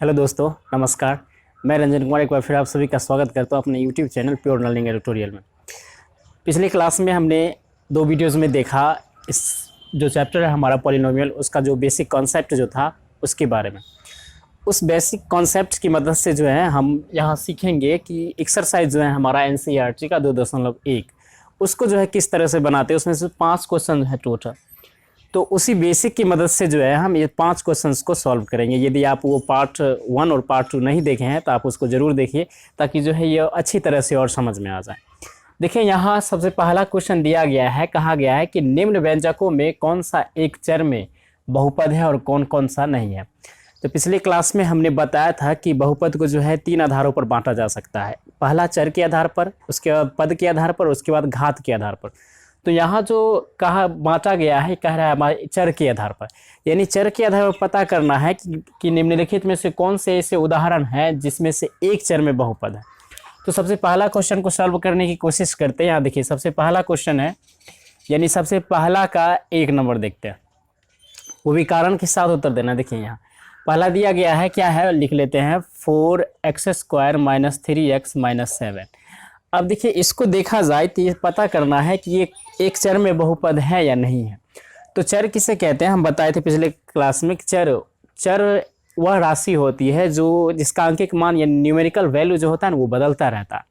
Hello दोस्तों, नमस्कार। मैं रंजन कुमार एक बार फिर आप सभी का स्वागत करता हूं अपने YouTube channel pure learning editorial में। पिछली क्लास में हमने दो वीडियोस में देखा इस जो चैप्टर है हमारा पॉलिनोमियल, उसका जो बेसिक कॉन्सेप्ट जो था उसके बारे में। उस बेसिक कॉन्सेप्ट की मदद से जो है हम यहाँ सीखेंगे कि एक्सरसाइज जो है हमारा एनसीईआरटी का 2.1 उसको जो है किस तरह से बनाते हैं। उसमें से 5 क्वेश्चन है टोटल। तो उसी बेसिक की मदद से जो है हम ये 5 क्वेश्चंस को सॉल्व करेंगे। यदि आप वो पार्ट 1 और पार्ट 2 नहीं देखे हैं तो आप उसको ज़रूर देखिए, ताकि जो है ये अच्छी तरह से और समझ में आ जाए। देखिए, यहाँ सबसे पहला क्वेश्चन दिया गया है, कहा गया है कि निम्न व्यंजकों में कौन सा एक चर में बहुपद है और कौन कौन सा नहीं है। तो पिछले क्लास में हमने बताया था कि बहुपद को जो है 3 आधारों पर बांटा जा सकता है। पहला चर के आधार पर, उसके बाद पद के आधार पर, उसके बाद घात के आधार पर। तो यहाँ जो कहा बांटा गया है, कह रहा है हमारे चर के आधार पर, यानी चर के आधार पर पता करना है कि निम्नलिखित में से कौन से ऐसे उदाहरण हैं जिसमें से एक चर में बहुपद है। तो सबसे पहला क्वेश्चन को सॉल्व करने की कोशिश करते हैं। यहाँ देखिए, सबसे पहला क्वेश्चन है, यानी सबसे पहला का 1 नंबर देखते हैं, वो भी कारण के साथ उत्तर देना। देखिए, यहाँ पहला दिया गया है, क्या है लिख लेते हैं, 4x² - 3x - 7। अब देखिए, इसको देखा जाए तो ये पता करना है कि ये एक चर में बहुपद है या नहीं है। तो चर किसे कहते हैं, हम बताए थे पिछले क्लास में। चर वह राशि होती है जो जिसका अंकिक मान या न्यूमेरिकल वैल्यू जो होता है ना, वो बदलता रहता है।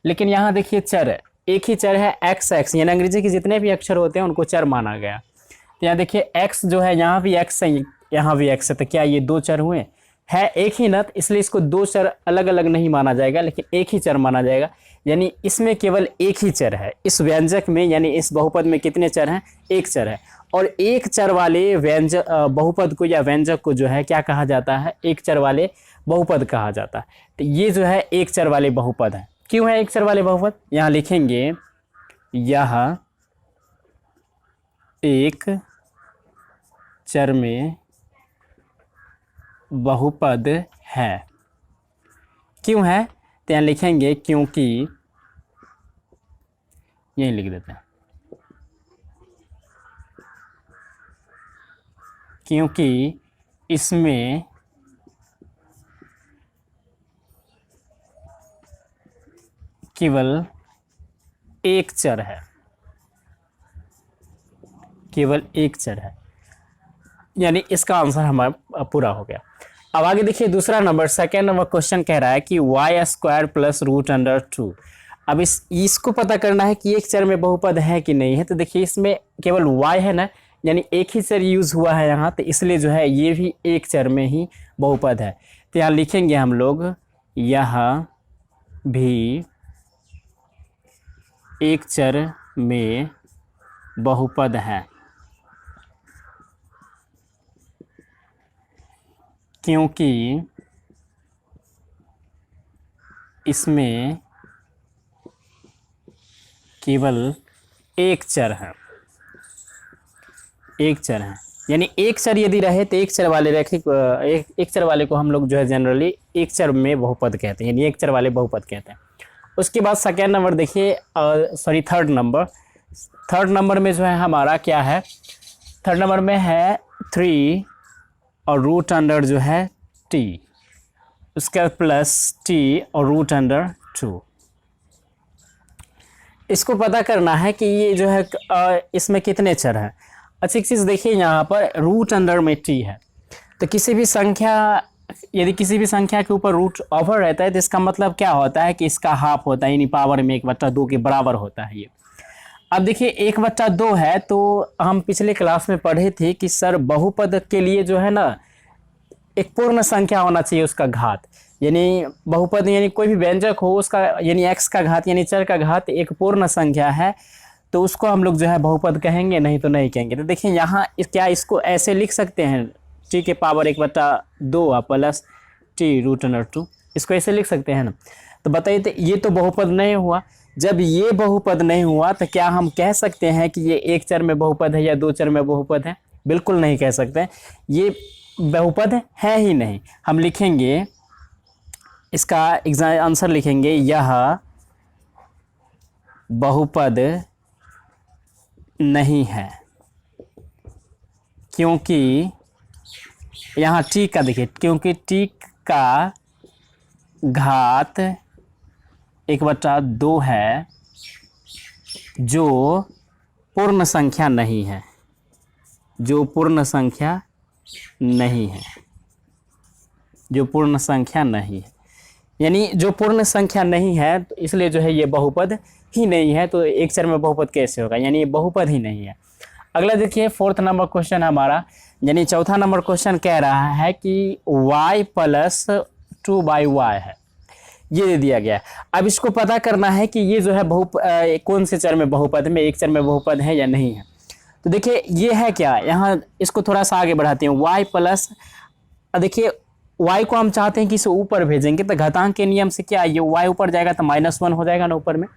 लेकिन यहाँ देखिए, चर एक ही चर है, x, यानी अंग्रेजी के जितने भी अक्षर होते हैं उनको चर माना गया। तो यहाँ देखिए, x जो है, यहाँ भी x है, यहाँ भी x है। तो क्या ये दो चर हुए है एक ही न, इसलिए इसको दो चर अलग अलग नहीं माना जाएगा, लेकिन एक ही चर माना जाएगा। यानी इसमें केवल एक ही चर है इस व्यंजक में, यानी इस बहुपद में कितने चर हैं, एक चर है। और एक चर वाले व्यंजक बहुपद को या व्यंजक को जो है क्या कहा जाता है, एक चर वाले बहुपद कहा जाता है। तो ये जो है एक चर वाले बहुपद है। क्यों है एक चर वाले बहुपद, यहाँ लिखेंगे, यह एक चर में बहुपद है। क्यों है, तो यहाँ लिखेंगे क्योंकि, यही लिख देते हैं, क्योंकि इसमें केवल एक चर है, केवल एक चर है। यानी इसका आंसर हमारा पूरा हो गया। अब आगे देखिए, दूसरा नंबर, सेकेंड नंबर क्वेश्चन कह रहा है कि y² + √2। अब इसको पता करना है कि एक चर में बहुपद है कि नहीं है। तो देखिए, इसमें केवल y है ना, यानी एक ही चर यूज हुआ है यहाँ, तो इसलिए जो है ये भी एक चर में ही बहुपद है। तो यहाँ लिखेंगे हम लोग, यह भी एक चर में बहुपद है, क्योंकि इसमें केवल एक चर है, एक चर है। यानी एक चर यदि रहे तो एक चर वाले एक चर वाले को हम लोग जो है जनरली एक चर में बहुपद कहते हैं, यानी एक चर वाले बहुपद कहते हैं। उसके बाद सेकेंड नंबर देखिए, थर्ड नंबर में जो है हमारा क्या है, थर्ड नंबर में है 3 और √, जो है t, उसका प्लस t और √2। इसको पता करना है कि ये जो है इसमें कितने चर हैं। अच्छी चीज़ देखिए, यहाँ पर √, में t है। तो किसी भी संख्या, यदि किसी भी संख्या के ऊपर रूट ओवर रहता है तो इसका मतलब क्या होता है कि इसका हाफ होता है, यानी पावर में 1/2 के बराबर होता है ये। अब देखिए, 1/2 है, तो हम पिछले क्लास में पढ़े थे कि सर बहुपद के लिए जो है ना, एक पूर्ण संख्या होना चाहिए उसका घात। यानी बहुपद यानी कोई भी व्यंजक हो, उसका यानी x का घात यानी चर का घात एक पूर्ण संख्या है, तो उसको हम लोग जो है बहुपद कहेंगे, नहीं तो नहीं कहेंगे। तो देखिए, यहाँ क्या इसको ऐसे लिख सकते हैं, t के पावर 1/2 प्लस t √2, इसको ऐसे लिख सकते हैं ना। तो बताइए, तो ये तो बहुपद नहीं हुआ। जब ये बहुपद नहीं हुआ तो क्या हम कह सकते हैं कि ये एक चर में बहुपद है या दो चर में बहुपद है? बिल्कुल नहीं कह सकते। ये बहुपद है ही नहीं। हम लिखेंगे, इसका आंसर लिखेंगे, यह बहुपद नहीं है, क्योंकि यहाँ टी का देखिए, क्योंकि टी का घात 1/2 है जो पूर्ण संख्या नहीं है, जो पूर्ण संख्या नहीं है, जो पूर्ण संख्या नहीं है, यानी जो पूर्ण संख्या नहीं है तो इसलिए जो है ये बहुपद ही नहीं है। तो एक चर में बहुपद कैसे होगा, यानी ये बहुपद ही नहीं है। अगला देखिए 4th नंबर क्वेश्चन हमारा, यानी चौथा नंबर क्वेश्चन कह रहा है कि y + 2y है, ये दे दिया गया है। अब इसको पता करना है कि ये जो है कौन से चर में बहुपद में, एक चर में बहुपद है या नहीं है। तो देखिए ये है क्या, यहाँ इसको थोड़ा सा आगे बढ़ाते हैं। y प्लस, देखिए y को हम चाहते हैं कि इसे ऊपर भेजेंगे, तो घातांक के नियम से क्या, ये y ऊपर जाएगा तो -1 हो जाएगा ना ऊपर में,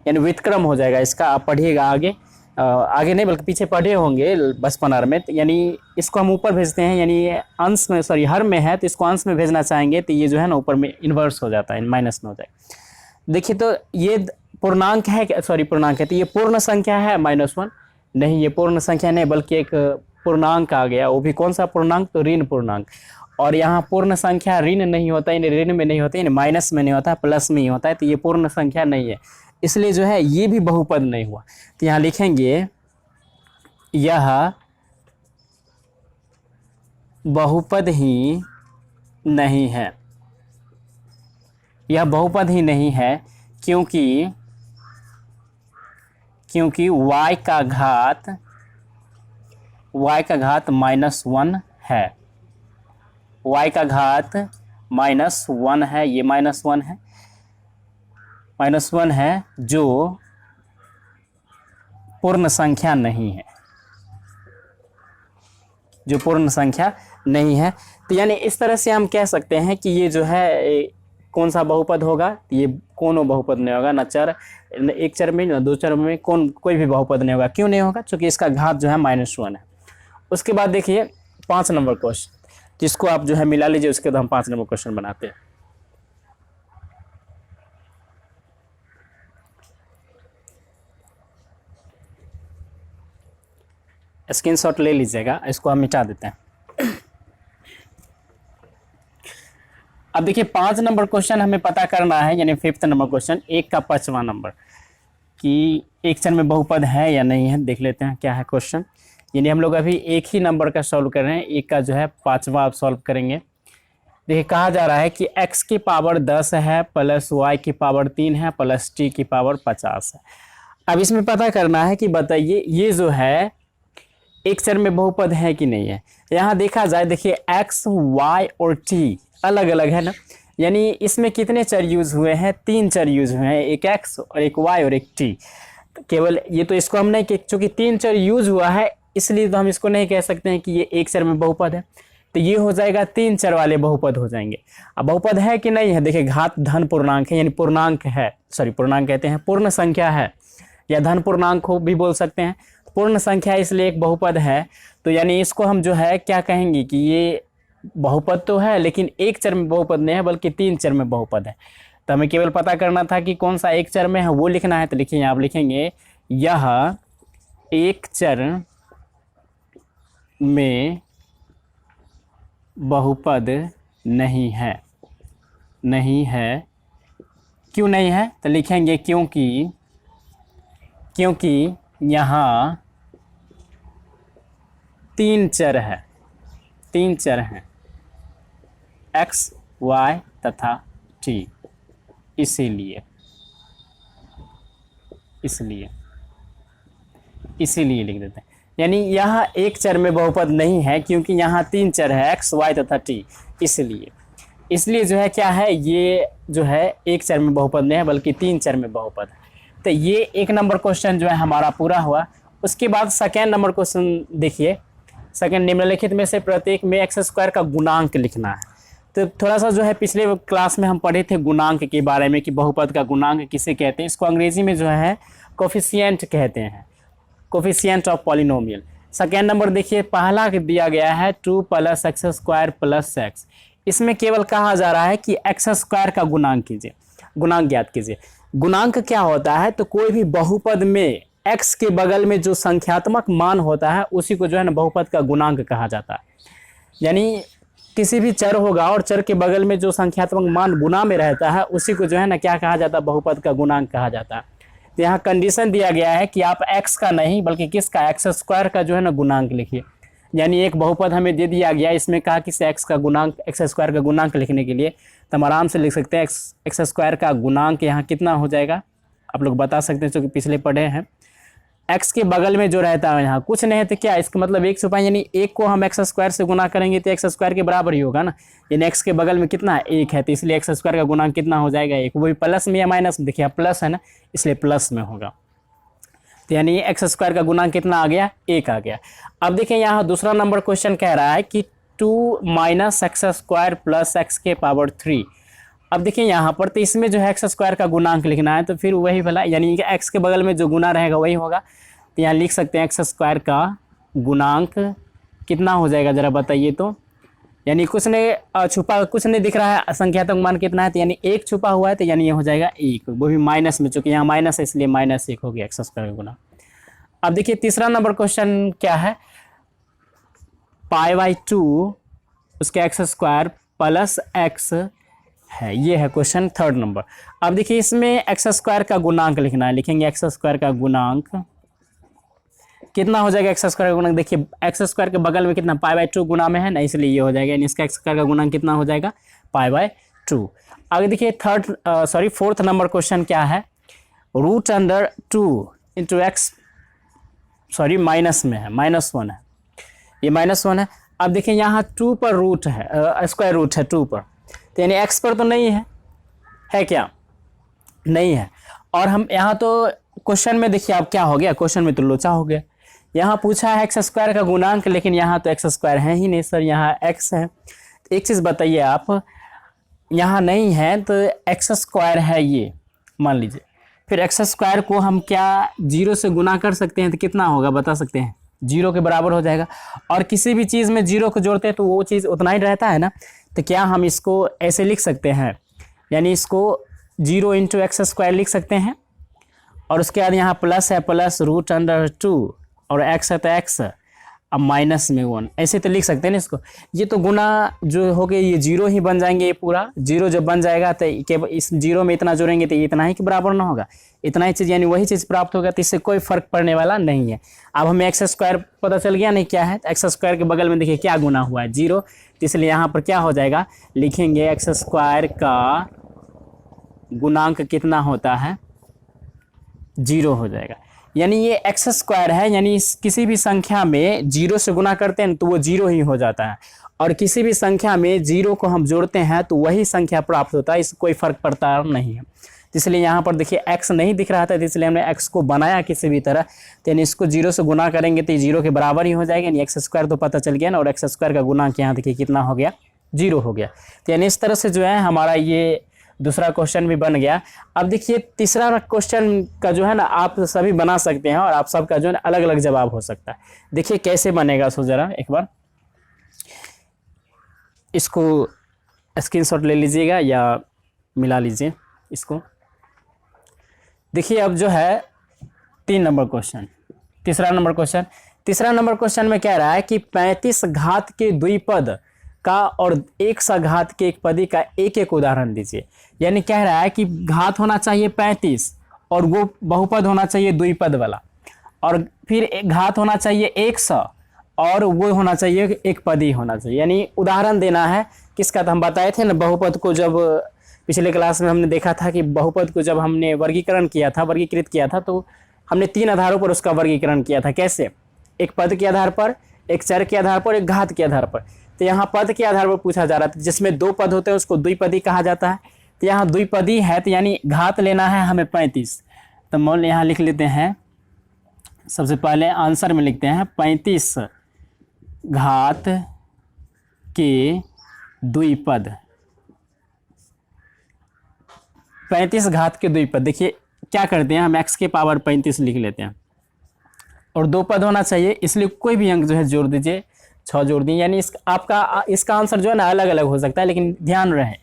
यानी व्युत्क्रम हो जाएगा इसका। आप पढ़िएगा आगे, आगे नहीं बल्कि पीछे पढ़े होंगे बचपन में। तो यानी इसको हम ऊपर भेजते हैं, यानी अंश में, सॉरी हर में है तो इसको अंश में भेजना चाहेंगे तो ये जो है ना ऊपर में इन्वर्स हो जाता है, माइनस में हो जाएगा। देखिए तो ये पूर्णांक है, सॉरी पूर्णांक है, तो ये पूर्ण संख्या है -1 नहीं, ये पूर्ण संख्या नहीं बल्कि एक पूर्णांक आ गया। वो भी कौन सा पूर्णांक, तो ऋण पूर्णांक। और यहाँ पूर्ण संख्या ऋण नहीं होता, यानी ऋण में नहीं होता, यानी माइनस में नहीं होता, प्लस में ही होता है, तो ये पूर्ण संख्या नहीं है, इसलिए जो है ये भी बहुपद नहीं हुआ। तो यहाँ लिखेंगे यह बहुपद ही नहीं है, यह बहुपद ही नहीं है क्योंकि y का घात -1 है, y का घात -1 है, ये -1 है, -1 है जो पूर्ण संख्या नहीं है, जो पूर्ण संख्या नहीं है। तो यानी इस तरह से हम कह सकते हैं कि ये जो है कौन सा बहुपद होगा, ये कोनो बहुपद नहीं होगा, ना चर, एक चर में ना दो चर में, कोई भी बहुपद नहीं होगा। क्यों नहीं होगा, क्योंकि इसका घात जो है -1 है। उसके बाद देखिए 5 नंबर क्वेश्चन, जिसको आप जो है मिला लीजिए, उसके बाद हम 5 नंबर क्वेश्चन बनाते हैं। स्क्रीनशॉट ले लीजिएगा, इसको हम मिटा देते हैं। अब देखिए 5 नंबर क्वेश्चन हमें पता करना है, यानी 5th नंबर क्वेश्चन, 1 का 5वां नंबर, कि एक चर में बहुपद है या नहीं है। देख लेते हैं क्या है क्वेश्चन। यानी हम लोग अभी एक ही नंबर का सॉल्व कर रहे हैं, एक का जो है 5वां आप सॉल्व करेंगे। देखिए कहा जा रहा है कि x की पावर 10 है प्लस y की पावर 3 है प्लस t की पावर 50 है। अब इसमें पता करना है कि बताइए ये जो है एक चर में बहुपद है कि नहीं है। यहाँ देखा जाए, देखिए x, y और t अलग अलग है ना, यानी इसमें कितने चर यूज हुए हैं, 3 चर यूज हुए हैं, एक x और एक y और एक t। केवल ये तो इसको हम नहीं, चूंकि 3 चर यूज हुआ है इसलिए तो हम इसको नहीं कह सकते हैं कि ये एक चर में बहुपद है, तो ये हो जाएगा 3 चर वाले बहुपद हो जाएंगे। अब बहुपद है कि नहीं है, देखिए घात धन पूर्णांक है, यानी पूर्णांक है, सॉरी पूर्णांक कहते हैं, पूर्ण संख्या है, या धन पूर्णांक को भी बोल सकते हैं, पूर्ण संख्या इसलिए एक बहुपद है। तो यानी इसको हम जो है क्या कहेंगे कि ये बहुपद तो है लेकिन एक चर में बहुपद नहीं है बल्कि 3 चर में बहुपद है। तो हमें केवल पता करना था कि कौन सा एक चर में है, वो लिखना है। तो लिखिए, आप लिखेंगे यह एक चर में बहुपद नहीं है, नहीं है। क्यों नहीं है, तो लिखेंगे क्योंकि यहाँ 3 चर है, 3 चर हैं, x, y तथा t, इसीलिए लिख देते हैं। यानी यहाँ एक चर में बहुपद नहीं है क्योंकि यहाँ 3 चर है, x, y तथा t, इसलिए जो है क्या है, ये जो है एक चर में बहुपद नहीं है बल्कि 3 चर में बहुपद है। तो ये 1 नंबर क्वेश्चन जो है हमारा पूरा हुआ। उसके बाद 2nd नंबर क्वेश्चन देखिए। सेकंड, निम्नलिखित में से प्रत्येक में x² का गुणांक लिखना है। तो थोड़ा सा जो है पिछले क्लास में हम पढ़े थे गुणांक के बारे में कि बहुपद का गुणांक किसे कहते हैं। इसको अंग्रेजी में जो है कोफिशिएंट कहते हैं, coefficient of polynomial. 2nd number देखिए, पहला दिया गया है 2 + x² + x। इसमें केवल कहा जा रहा है कि x² का गुणांक कीजिए, गुणांक ज्ञात कीजिए। गुणांक क्या होता है, तो कोई भी बहुपद में x के बगल में जो संख्यात्मक मान होता है उसी को जो है ना बहुपद का गुणांक कहा जाता है। यानी किसी भी चर होगा और चर के बगल में जो संख्यात्मक मान गुना में रहता है उसी को जो है ना क्या कहा जाता है, बहुपद का गुणांक कहा जाता है। तो यहाँ कंडीशन दिया गया है कि आप x का नहीं बल्कि किसका, एक्स स्क्वायर का जो है ना गुणांक लिखिए। यानी एक बहुपद हमें दे दिया गया, इसमें कहा कि x का गुणांक, एक्स स्क्वायर का गुणांक लिखने के लिए तो हम आराम से लिख सकते हैं एक्स स्क्वायर का गुणांक यहाँ कितना हो जाएगा, आप लोग बता सकते हैं क्योंकि पिछले पढ़े हैं। x के बगल में जो रहता है यहाँ कुछ नहीं है तो क्या, इसका मतलब 1 छुपाएं, यानी 1 को हम एक्स स्क्वायर से गुना करेंगे तो एक्स स्क्वायर के बराबर ही होगा ना। यानी x के बगल में कितना है, 1 है, तो इसलिए एक्स स्क्वायर का गुणांक कितना हो जाएगा, 1। वो भी प्लस में या माइनस में, देखिए प्लस है ना इसलिए प्लस में होगा। तो यानी एक्स स्क्वायर का गुणांक कितना आ गया, 1 आ गया। अब देखिए यहाँ दूसरा नंबर क्वेश्चन कह रहा है कि 2 - एक्स स्क्वायर प्लस एक्स के पावर 3। अब देखिए यहाँ पर तो इसमें जो है एक्स स्क्वायर का गुणांक लिखना है, तो फिर वही वाला यानी कि एक्स के बगल में जो गुना रहेगा वही होगा। तो यहाँ लिख सकते हैं एक्स स्क्वायर का गुणांक कितना हो जाएगा, ज़रा बताइए तो। यानी कुछ ने छुपा, कुछ नहीं दिख रहा है संख्यात्मक मान कितना है, तो यानी 1 छुपा हुआ है, तो यानी ये हो जाएगा 1, वो भी माइनस में, चूँकि यहाँ माइनस है इसलिए -1 हो गया एक्स स्क्वायर का गुना। अब देखिए तीसरा नंबर क्वेश्चन क्या है, π/2 उसके एक्स स्क्वायर प्लस एक्स है, ये है क्वेश्चन थर्ड नंबर। अब देखिए इसमें एक्स स्क्वायर का गुणांक लिखना है, लिखेंगे एक्स स्क्वायर का गुणांक कितना हो जाएगा, एक्स स्क्वायर का गुणांक देखिए एक्स स्क्वायर के बगल में कितना π/2 गुना में है ना, इसलिए ये हो जाएगा, यानी इसका एक्स स्क्वायर का गुणांक कितना हो जाएगा, π/2। आगे देखिए फोर्थ नंबर क्वेश्चन क्या है, √2 × x, माइनस में है, -1 है, ये -1 है। अब देखिए यहाँ 2 पर रूट है, स्क्वायर रूट है 2 पर, तो यानी x पर तो नहीं है क्या, नहीं है। और हम यहाँ तो क्वेश्चन में देखिए अब क्या हो गया, क्वेश्चन में तो लोचा हो गया। यहाँ पूछा है एक्स स्क्वायर का गुणांक, लेकिन यहाँ तो एक्स स्क्वायर है ही नहीं सर, यहाँ x है। तो एक चीज़ बताइए आप, यहाँ नहीं है तो एक्स स्क्वायर है ये मान लीजिए, फिर एक्स स्क्वायर को हम क्या 0 से गुना कर सकते हैं तो कितना होगा बता सकते हैं, 0 के बराबर हो जाएगा। और किसी भी चीज़ में 0 को जोड़ते हैं तो वो चीज़ उतना ही रहता है ना, तो क्या हम इसको ऐसे लिख सकते हैं, यानी इसको 0 × एक्स स्क्वायर लिख सकते हैं, और उसके बाद यहाँ प्लस है, प्लस √2 और x है तो x, अब माइनस में 1, ऐसे तो लिख सकते हैं ना इसको। ये तो गुना जो हो गए ये 0 ही बन जाएंगे, ये पूरा 0 जब बन जाएगा तो इस 0 में इतना जोड़ेंगे तो ये इतना ही के बराबर ना होगा, इतना ही चीज़ यानी वही चीज़ प्राप्त होगा, तो इससे कोई फर्क पड़ने वाला नहीं है। अब हमें एक्स स्क्वायर पता चल गया नहीं क्या है, एक्स स्क्वायर के बगल में देखिए क्या गुना हुआ है 0, तो इसलिए यहाँ पर क्या हो जाएगा, लिखेंगे एक्स स्क्वायर का गुणांक कितना होता है, 0 हो जाएगा। यानी ये एक्स स्क्वायर है, यानी किसी भी संख्या में 0 से गुना करते हैं तो वो 0 ही हो जाता है, और किसी भी संख्या में 0 को हम जोड़ते हैं तो वही संख्या प्राप्त होता है, इससे कोई फर्क पड़ता नहीं है। इसलिए यहाँ पर देखिए x नहीं दिख रहा था, तो इसलिए हमने x को बनाया किसी भी तरह, तो यानी इसको 0 से गुना करेंगे तो 0 के बराबर ही हो जाएगा, यानी एक्स स्क्वायर तो पता चल गया ना, और एक्स स्क्वायर का गुणांक यहाँ देखिए कितना हो गया, 0 हो गया। तो यानी इस तरह से जो है हमारा ये दूसरा क्वेश्चन भी बन गया। अब देखिए तीसरा क्वेश्चन का जो है ना आप सभी बना सकते हैं, और आप सबका जो है ना अलग अलग जवाब हो सकता है। देखिए कैसे बनेगा, सो जरा एक बार इसको स्क्रीनशॉट ले लीजिएगा या मिला लीजिए इसको। देखिए अब जो है 3 नंबर क्वेश्चन, तीसरा नंबर क्वेश्चन में कह रहा है कि 35 घात के द्विपद का और 1 घात के एक पदी का एक एक उदाहरण दीजिए। यानी कह रहा है कि घात होना चाहिए 35 और वो बहुपद होना चाहिए द्विपद वाला, और फिर एक घात होना चाहिए 100 और वो होना चाहिए एक पदी होना चाहिए। यानी उदाहरण देना है किसका, तो हम बताए थे ना बहुपद को, जब पिछले क्लास में हमने देखा था कि बहुपद को जब हमने वर्गीकृत किया था तो हमने 3 आधारों पर उसका वर्गीकरण किया था। कैसे, एक पद के आधार पर, एक चर के आधार पर, एक घात के आधार पर। तो यहाँ पद के आधार पर पूछा जा रहा था, जिसमें 2 पद होते हैं उसको द्विपदी कहा जाता है। तो यहाँ द्विपदी है तो यानी घात लेना है हमें 35, तो मान यहाँ लिख लेते हैं, सबसे पहले आंसर में लिखते हैं 35 घात के द्विपद, 35 घात के द्विपद। देखिए क्या करते हैं, हम x के पावर 35 लिख लेते हैं, और 2 पद होना चाहिए, इसलिए कोई भी अंक जो है जोड़ दीजिए, 6 जोड़ दिए। यानी इसका आंसर जो है ना अलग अलग हो सकता है, लेकिन ध्यान रहे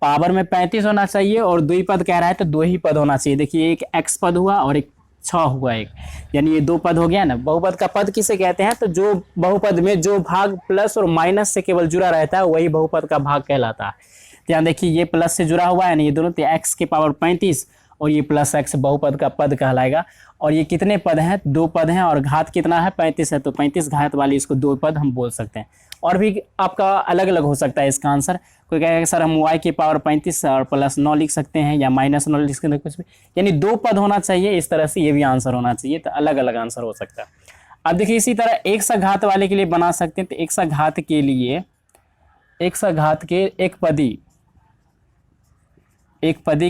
पावर में 35 होना चाहिए, और द्विपद कह रहा है तो 2 ही पद होना चाहिए। देखिए एक x पद हुआ और एक 6 हुआ एक, यानी ये 2 पद हो गया ना। बहुपद का पद किसे कहते हैं? तो जो बहुपद में जो भाग प्लस और माइनस से केवल जुड़ा रहता है वही बहुपद का भाग कहलाता है। तो यहाँ देखिए ये प्लस से जुड़ा हुआ है ना, ये दोनों, तो x की पावर 35 और ये प्लस x बहुपद का पद कहलाएगा। और ये कितने पद हैं? 2 पद हैं, और घात कितना है? 35 है, तो 35 घात वाली इसको 2 पद हम बोल सकते हैं। और भी आपका अलग अलग हो सकता है इसका आंसर। कोई कहेगा सर हम y की पावर 35 और प्लस 9 लिख सकते हैं, या माइनस 9 लिख सकते हैं, कुछ भी, यानी 2 पद होना चाहिए। इस तरह से ये भी आंसर होना चाहिए, तो अलग अलग आंसर हो सकता है। अब देखिए इसी तरह एक सा घात वाले के लिए बना सकते हैं। तो एक सा घात के लिए, एक सा घात के एक पदी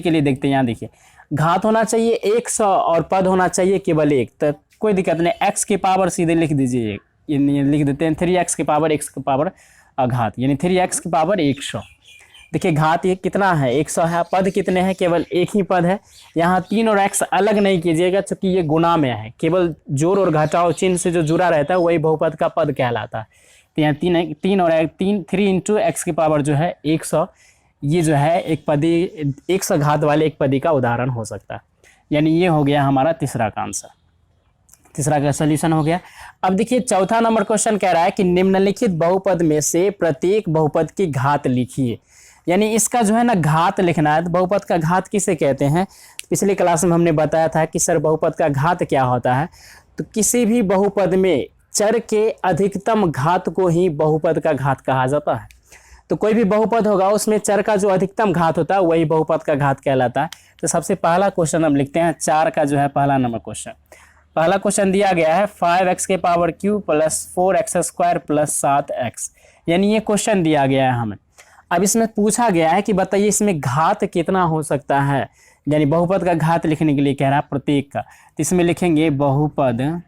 के लिए देखते हैं। यहाँ देखिए घात होना चाहिए 100 और पद होना चाहिए केवल 1, तो कोई दिक्कत नहीं, x की पावर सीधे लिख दीजिए, ये लिख देते हैं 3x की पावर x की पावर घात, यानी 3x की पावर 100। देखिए घात ये कितना है? 100 है। पद कितने हैं? केवल एक ही पद है। यहाँ 3 और x अलग नहीं कीजिएगा, क्योंकि ये गुणा में है, केवल जोड़ और घटाव चिन्ह से जो जुड़ा रहता है वही बहुपद का पद कहलाता है। तो यहाँ 3 और 3 इंटू x की पावर जो है 100, ये जो है एक पदी, 100 घात वाले एक पदी का उदाहरण हो सकता है। यानी ये हो गया हमारा तीसरा का आंसर, तीसरा का सोल्यूशन हो गया। अब देखिए चौथा नंबर क्वेश्चन कह रहा है कि निम्नलिखित बहुपद में से प्रत्येक बहुपद की घात लिखिए। यानी इसका जो है ना घात लिखना है। तो बहुपद का घात किसे कहते हैं? पिछली क्लास में हमने बताया था कि सर बहुपद का घात क्या होता है। तो किसी भी बहुपद में चर के अधिकतम घात को ही बहुपद का घात कहा जाता है। तो कोई भी बहुपद होगा उसमें चर का जो अधिकतम घात होता है वही बहुपद का घात कहलाता है। तो सबसे पहला क्वेश्चन हम लिखते हैं 4 का जो है पहला नंबर क्वेश्चन। पहला क्वेश्चन दिया गया है 5x के power Q plus 4x square plus 7x, यानी ये क्वेश्चन दिया गया है हमें। अब इसमें पूछा गया है कि बताइए इसमें घात कितना हो सकता है, यानी बहुपद का घात लिखने के लिए कह रहा है प्रत्येक का। तो इसमें लिखेंगे बहुपद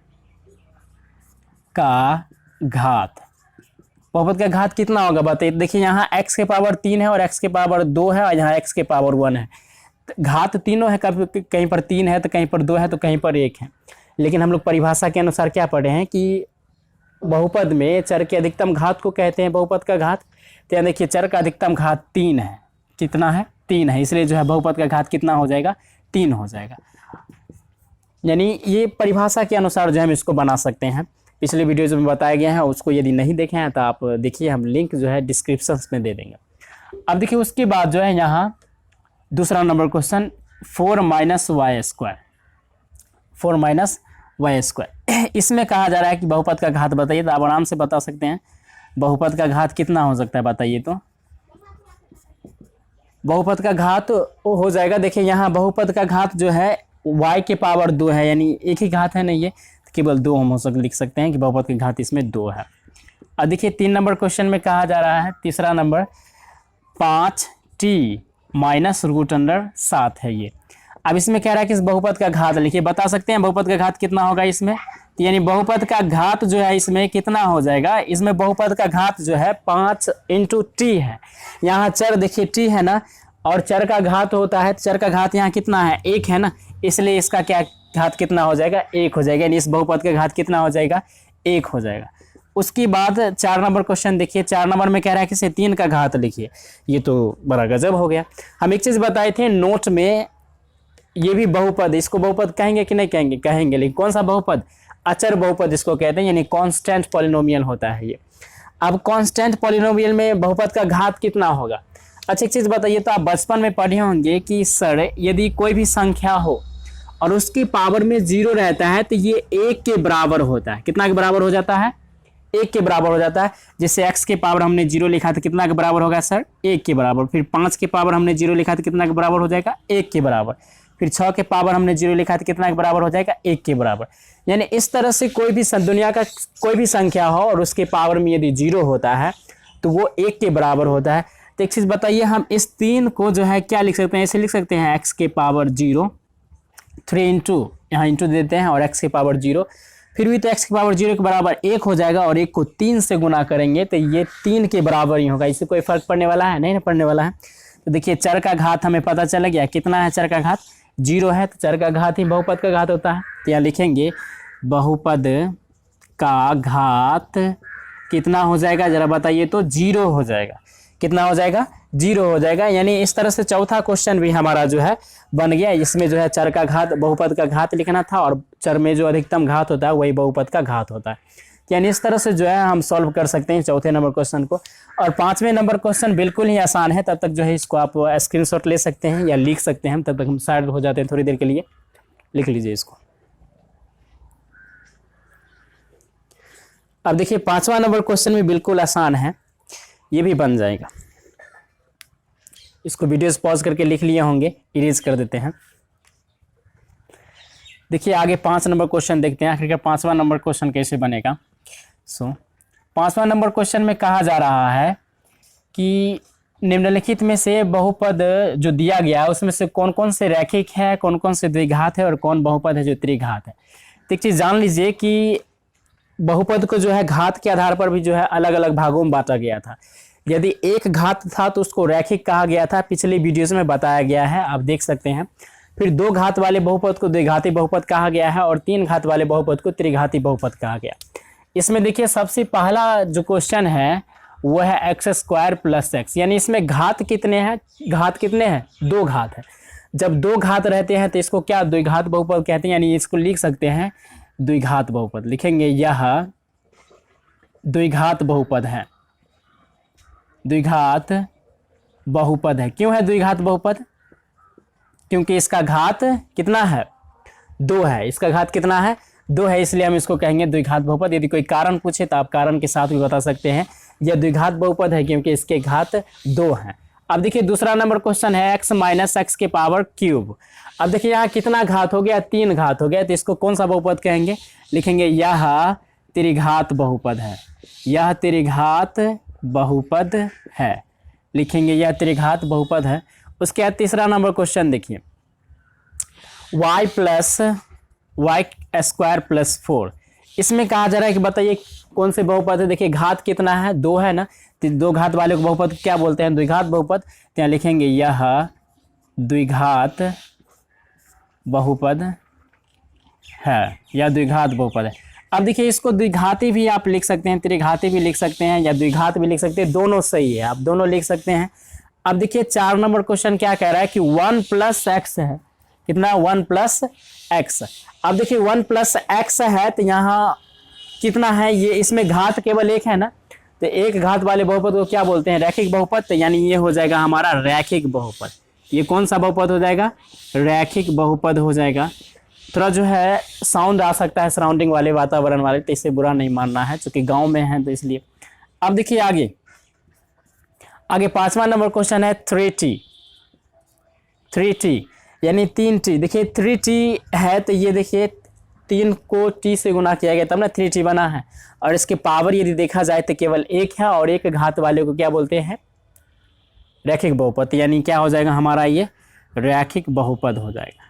का घात। बहुपद का घात कितना होगा बताइए? देखिए यहाँ x के पावर 3 है और x के पावर 2 है, और यहाँ x के पावर 1 है। घात तीनों है, कहीं पर 3 है तो कहीं पर 2 है तो कहीं पर 1 है। लेकिन हम लोग परिभाषा के अनुसार क्या पढ़े हैं कि बहुपद में चर के अधिकतम घात को कहते हैं बहुपद का घात। तो यहाँ देखिए चर का अधिकतम घात 3 है। कितना है? 3 है, इसलिए जो है बहुपद का घात कितना हो जाएगा? 3 हो जाएगा। यानी ये परिभाषा के अनुसार जो है हम इसको बना सकते हैं। पिछले वीडियोज में बताया गया है, उसको यदि नहीं देखे हैं तो आप देखिए, हम लिंक जो है डिस्क्रिप्शन में दे देंगे। अब देखिए उसके बाद जो है यहाँ दूसरा number question 4 minus Y square, 4 minus Y square. इसमें कहा जा रहा है कि बहुपद का घात बताइए। तो आप आराम से बता सकते हैं बहुपद का घात कितना हो सकता है बताइए। तो बहुपद का घात हो जाएगा, देखिए यहाँ बहुपद का घात जो है y के पावर 2 है, यानी एक ही घात है ना, ये केवल 2 हम लिख सकते हैं कि बहुपद की घात इसमें 2 है। अब देखिए 3 नंबर क्वेश्चन में कहा जा रहा है, तीसरा number 5t minus root under 7 है ये। अब इसमें कह रहा है कि इस बहुपद का घात लिखिए। बता सकते हैं बहुपद का घात कितना होगा इसमें? तो यानी बहुपद का घात जो है इसमें कितना हो जाएगा? इसमें बहुपद का घात जो है 5 इंटू टी है। यहाँ चर देखिए टी है ना, और चर का घात होता है, चर का घात यहाँ कितना है? 1 है ना, इसलिए इसका क्या घात कितना हो जाएगा? 1 हो जाएगा। यानी इस बहुपद का घात कितना हो जाएगा? 1 हो जाएगा। उसके बाद 4 नंबर क्वेश्चन देखिए। 4 नंबर में कह रहा है कि इसे 3 का घात लिखिए। ये तो बड़ा गजब हो गया। हम एक चीज़ बताए थे नोट में, ये भी बहुपद, इसको बहुपद कहेंगे कि नहीं कहेंगे? कहेंगे। लेकिन कौन सा बहुपद? अचर बहुपद इसको कहते हैं, यानी कांस्टेंट पॉलिनोमियल होता है ये। अब कांस्टेंट पॉलिनोमियल में बहुपद का घात कितना होगा? अच्छा एक चीज़ बताइए, तो आप बचपन में पढ़े होंगे कि सर यदि कोई भी संख्या हो और उसकी पावर में 0 रहता है तो ये 1 के बराबर होता है। कितना के बराबर हो जाता है? 1 के बराबर हो जाता है। जैसे x के पावर हमने 0 लिखा तो कितना के बराबर होगा सर? 1 के बराबर। फिर 5 के पावर हमने 0 लिखा तो कितना के बराबर हो जाएगा? 1 के बराबर। फिर 6 के पावर हमने 0 लिखा तो कितना के बराबर हो जाएगा? 1 के बराबर। यानी इस तरह से कोई भी दुनिया का कोई भी संख्या हो और उसके पावर में यदि 0 होता है तो वो 1 के बराबर होता है। तो एक चीज़ बताइए, हम इस 3 को जो है क्या लिख सकते हैं? ऐसे लिख सकते हैं x के पावर 0, 3 इंटू, यहाँ इंटू देते हैं, और x के पावर 0, फिर भी तो x के पावर 0 के बराबर 1 हो जाएगा, और 1 को 3 से गुना करेंगे तो ये 3 के बराबर ही होगा। इससे कोई फर्क पड़ने वाला है? नहीं ना पड़ने वाला है। तो देखिए चर का घात हमें पता चल गया कितना है। चर का घात 0 है, तो चर का घात ही बहुपद का घात होता है। तो यहाँ लिखेंगे बहुपद का घात कितना हो जाएगा, जरा बताइए तो? 0 हो जाएगा। कितना हो जाएगा, 0 हो जाएगा। यानी इस तरह से चौथा क्वेश्चन भी हमारा जो है बन गया। इसमें जो है चर का घात, बहुपद का घात लिखना था, और चर में जो अधिकतम घात होता है वही बहुपद का घात होता है। यानी इस तरह से जो है हम सॉल्व कर सकते हैं चौथे नंबर क्वेश्चन को। और 5वें नंबर क्वेश्चन बिल्कुल ही आसान है, तब तक जो है इसको आप स्क्रीनशॉट ले सकते हैं या लिख सकते हैं। तब तक हम साइड हो जाते हैं थोड़ी देर के लिए, लिख लीजिए इसको। अब देखिए 5वां नंबर क्वेश्चन भी बिल्कुल आसान है, ये भी बन जाएगा। इसको वीडियोस पॉज करके लिख लिए होंगे, इरेज कर देते हैं। देखिए आगे 5 नंबर क्वेश्चन देखते हैं आखिरकार 5वां नंबर क्वेश्चन कैसे बनेगा। 5वां नंबर क्वेश्चन में कहा जा रहा है कि निम्नलिखित में से बहुपद जो दिया गया है उसमें से कौन कौन से रैखिक है, कौन कौन से द्विघात है और कौन बहुपद है जो त्रिघात है। तो एक चीज़ जान लीजिए कि बहुपद को जो है घात के आधार पर भी जो है अलग अलग भागों में बांटा गया था। यदि एक घात था तो उसको रैखिक कहा गया था, पिछले वीडियोस में बताया गया है, आप देख सकते हैं। फिर 2 घात वाले बहुपद को द्विघाती बहुपद कहा गया है और 3 घात वाले बहुपद को त्रिघाती बहुपद कहा गया। इसमें देखिए सबसे पहला जो क्वेश्चन है वो है x² + x, यानी इसमें घात कितने हैं, घात कितने हैं, 2 घात है। जब 2 घात रहते हैं तो इसको क्या द्विघात बहुपद कहते हैं, यानी इसको लिख सकते हैं द्विघात बहुपद। लिखेंगे यह द्विघात बहुपद है, द्विघात बहुपद है। क्यों है द्विघात बहुपद, क्योंकि इसका घात कितना है, 2 है। इसका घात कितना है, 2 है, इसलिए हम इसको कहेंगे द्विघात बहुपद। यदि कोई कारण पूछे तो आप कारण के साथ भी बता सकते हैं यह द्विघात बहुपद है क्योंकि इसके घात 2 हैं। अब देखिए दूसरा नंबर क्वेश्चन है x - x⁻³ अब देखिए यहाँ कितना घात हो गया, 3 घात हो गया, तो इसको कौन सा बहुपद कहेंगे, लिखेंगे यह त्रिघात बहुपद है, यह त्रिघात बहुपद है। लिखेंगे यह त्रिघात बहुपद है। उसके बाद तीसरा नंबर क्वेश्चन देखिए y + y² + 4, इसमें कहा जा रहा है कि बताइए कौन से बहुपद है। देखिए घात कितना है, 2 है ना, तो 2 घात वाले को बहुपद क्या बोलते हैं, द्विघात बहुपद। तो यहाँ लिखेंगे यह द्विघात बहुपद है, यह द्विघात बहुपद है। अब देखिए इसको द्विघाती भी आप लिख सकते हैं, त्रिघाती भी लिख सकते हैं या द्विघात भी लिख सकते हैं, दोनों सही है, आप दोनों लिख सकते हैं। अब देखिए 4 नंबर क्वेश्चन क्या कह रहा है कि 1 + x है, कितना, 1 + x। अब देखिए 1 + x है तो यहाँ कितना है, ये इसमें घात केवल 1 है ना, तो एक घात वाले बहुपद को क्या बोलते हैं, रैखिक बहुपद। तो यानी ये हो जाएगा हमारा रैखिक बहुपद। ये कौन सा बहुपद हो जाएगा, रैखिक बहुपद हो जाएगा। थोड़ा जो है साउंड आ सकता है सराउंडिंग वाले, वातावरण वाले, तो इससे बुरा नहीं मानना है क्योंकि गांव में है तो इसलिए। अब देखिए आगे 5वां नंबर क्वेश्चन है 3t यानी 3t। देखिए 3t है तो ये देखिए 3 को t से गुना किया गया तब ना 3t बना है, और इसके पावर यदि देखा जाए तो केवल 1 है, और एक घात वाले को क्या बोलते हैं, रैखिक बहुपद। यानी क्या हो जाएगा हमारा, ये रैखिक बहुपद हो जाएगा,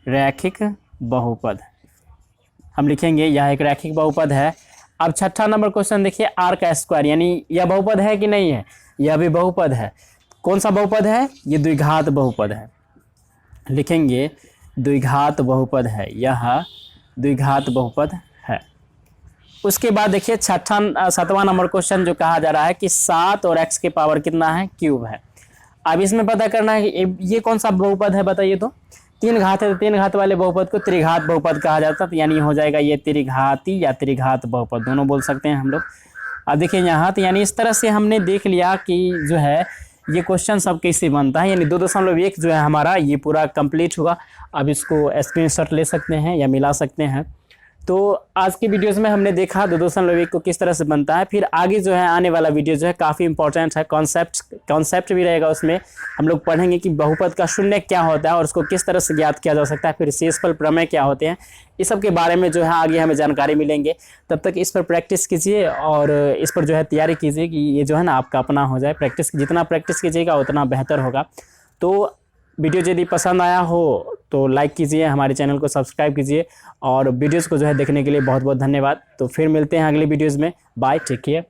रैखिक बहुपद हम लिखेंगे यह एक रैखिक बहुपद है। अब 6ठा नंबर क्वेश्चन देखिए r², यानी यह बहुपद है कि नहीं है, यह भी बहुपद है। कौन सा बहुपद है, ये द्विघात बहुपद है। लिखेंगे द्विघात बहुपद है, यह द्विघात बहुपद है। उसके बाद देखिए 7वां नंबर क्वेश्चन जो कहा जा रहा है कि 7 और x की पावर कितना है, क्यूब है। अब इसमें पता करना है कि ये कौन सा बहुपद है, बताइए तो। 3 घात है तो 3 घात वाले बहुपद को त्रिघात बहुपद कहा जाता है, तो यानी हो जाएगा ये त्रिघाती या त्रिघात बहुपद, दोनों बोल सकते हैं हम लोग। अब देखिए यहाँ तो यानी इस तरह से हमने देख लिया कि जो है ये क्वेश्चन सब कैसे बनता है, यानी 2.1 जो है हमारा ये पूरा कंप्लीट हुआ। अब इसको स्क्रीनशॉट ले सकते हैं या मिला सकते हैं। तो आज की वीडियोस में हमने देखा 2.1 को किस तरह से बनता है। फिर आगे जो है आने वाला वीडियो जो है काफ़ी इंपॉर्टेंट है, कॉन्सेप्ट भी रहेगा। उसमें हम लोग पढ़ेंगे कि बहुपद का शून्य क्या होता है और उसको किस तरह से ज्ञात किया जा सकता है, फिर शेषफल प्रमेय क्या होते हैं, इस सब के बारे में जो है आगे हमें जानकारी मिलेंगे। तब तक इस पर प्रैक्टिस कीजिए और इस पर जो है तैयारी कीजिए कि ये जो है ना आपका अपना हो जाए। जितना प्रैक्टिस कीजिएगा उतना बेहतर होगा। तो वीडियो यदि पसंद आया हो तो लाइक कीजिए, हमारे चैनल को सब्सक्राइब कीजिए, और वीडियोस को जो है देखने के लिए बहुत बहुत धन्यवाद। तो फिर मिलते हैं अगले वीडियोस में। Bye, take care.